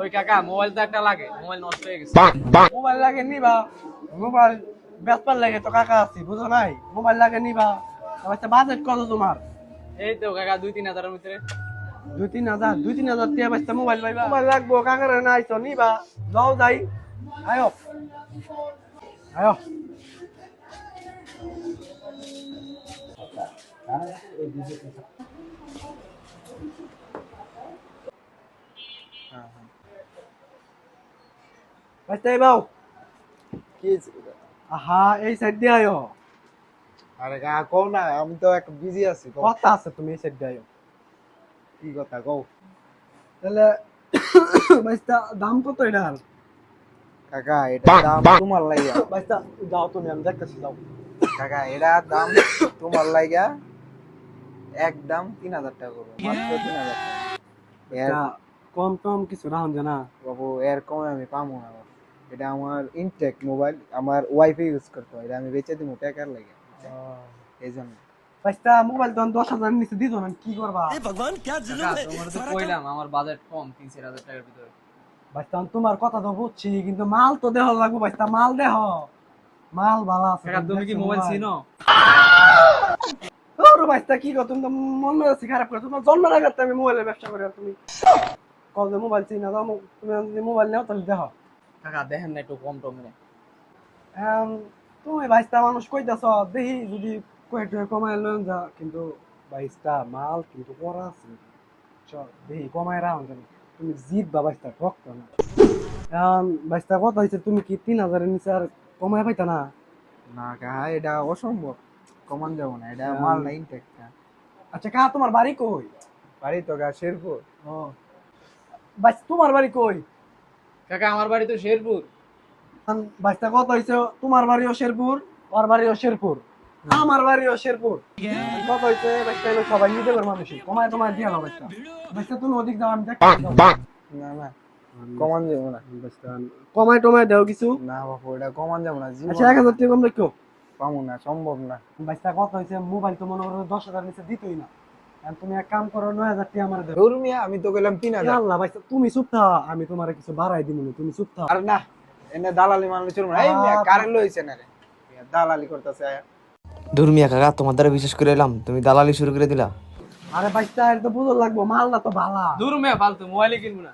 ওই কাকা মোবাইল তো একটা লাগে, মোবাইল নষ্ট হয়ে গেছে। মোবাইল লাগে নিবা, মোবাইল বেচবার লাগে তো কাকা আছি, বুঝো নাই? মোবাইল লাগে নিবা, আচ্ছা বাজেট কত তোমার? এই তো কাকা 2-3 হাজারের ভিতরে। 2-3 হাজার টাকা বাঁচতে মোবাইল পাইবা? মোবাইল লাগবো কাকারে নাই তো নিবা, যাও যাই, আয়ো আয়ো। বাঁচতে বাও কি আহা এই সাইড দিয়ে আয়ো। আরে কও না, আমি তো এক বিজি আছি। কও কথা আছে, তুমি এই সাইড দিয়ে আয়ো। কি কথা কও। তাহলে বাঁচতে দাম কত এটার? কাকা এটা দাম তোমার লাইগা। বাঁচতে যাও তুমি, আমি দেখতেছি যাও। কাকা এটা দাম তোমার লাইগা একদম 3000 টাকা করবো, মাত্র 3000 টাকা। এর কম কম কিছু রাখুন জানা বাবু, এর কমে আমি পাবো না বাবু। এটা আমার ইনটেক মোবাইল, আমার ওয়াইফাই ইউজ করতে হয়, এটা আমি বেচে দিব টাকার লাগে, এই জন্য। বাঁচতে মোবাইল তখন 10,000 নিচে দিত না, কি করবা? কাকা তোমার তো কইলাম আমার বাজেট কম, 3-4 হাজার টাকার ভিতরে। বাঁচতে তোমার কথা তো বুঝছি, কিন্তু মাল তো দেহ লাগবো। বাঁচতে মাল দেহ, মাল ভালো আছে। কাকা তুমি কি মোবাইল চিনো? ওরে বাঁচতে কি কর, তুমি তো মন মেজাজ খারাপ করে। তোমার জন্মের আগে তো আমি মোবাইলের ব্যবসা করি, আর তুমি কল যে মোবাইল চিনা দাও। তুমি যদি মোবাইল নাও তাহলে দেখো। কাকা দেখেন না একটু কম টম নে। তুমি বাইশটা মানুষ কইতাছ, দেখি যদি কয়েকটা কমায় লন যা, কিন্তু বাইশটা মাল কিন্তু করা আছে। চল দেখি কমায় রাখুন জানি, তুমি জিত বা বাইশটা ঠকতো না। এখন বাইশটা কথা হয়েছে, তুমি কি 3,000-এর নিচে আর কমায় পাইতা না? না কাকা এটা অসম্ভব, কমান যাবো না, এটা মাল না ইনটেক। আচ্ছা কা তোমার বাড়ি কই? বাড়ি তো গা শেরপুর। ও বাইশ, তোমার বাড়ি কই? কাকা আমার বাড়ি তো শেরপুর। বাইশটা কথা হয়েছে, তোমার বাড়িও শেরপুর, ওর বাড়িও শেরপুর, আমার বাড়িও শেরপুর। কথা হয়েছে বাইশটা হলো সবাই নিজেদের মানুষই, কমায় তোমায় দিয়ে দাও বাইশটা। বাইশটা তুমি ওদিক যাও, আমি দেখতে না না, কমান যাবো না। কমায় টমায় দেও কিছু। না বাবু এটা কমান যাবো না, জীবন আচ্ছা 1,000 টাকা কম রাখো। পাবো না, সম্ভব না। বাইশটা কথা হয়েছে, মোবাইল তো মনে করো 10,000 নিচে দিতই না। এখন তুমি এক কাম করো, 9,000 টাকা আমার দেও। ধরু মিয়া, আমি তো গেলাম 3000। আল্লাহ বাইশটা তুমি চুপ থাও, আমি তোমার কিছু বাড়াই দিব না, তুমি চুপ থাও। আর না, এনে দালালি মানলে চলবে না। এই মিয়া কারে লইছে না রে, মিয়া দালালি করতেছে। দূর মিয়া কাকা, তোমার দ্বারা বিশ্বাস করে এলাম, তুমি দালালি শুরু করে দিলা। আরে বাইশটা এটা তো বুঝো লাগবো, মাল না তো ভালা। দূর মেয়ে ফালতু, মোবাইলই কিনবো না।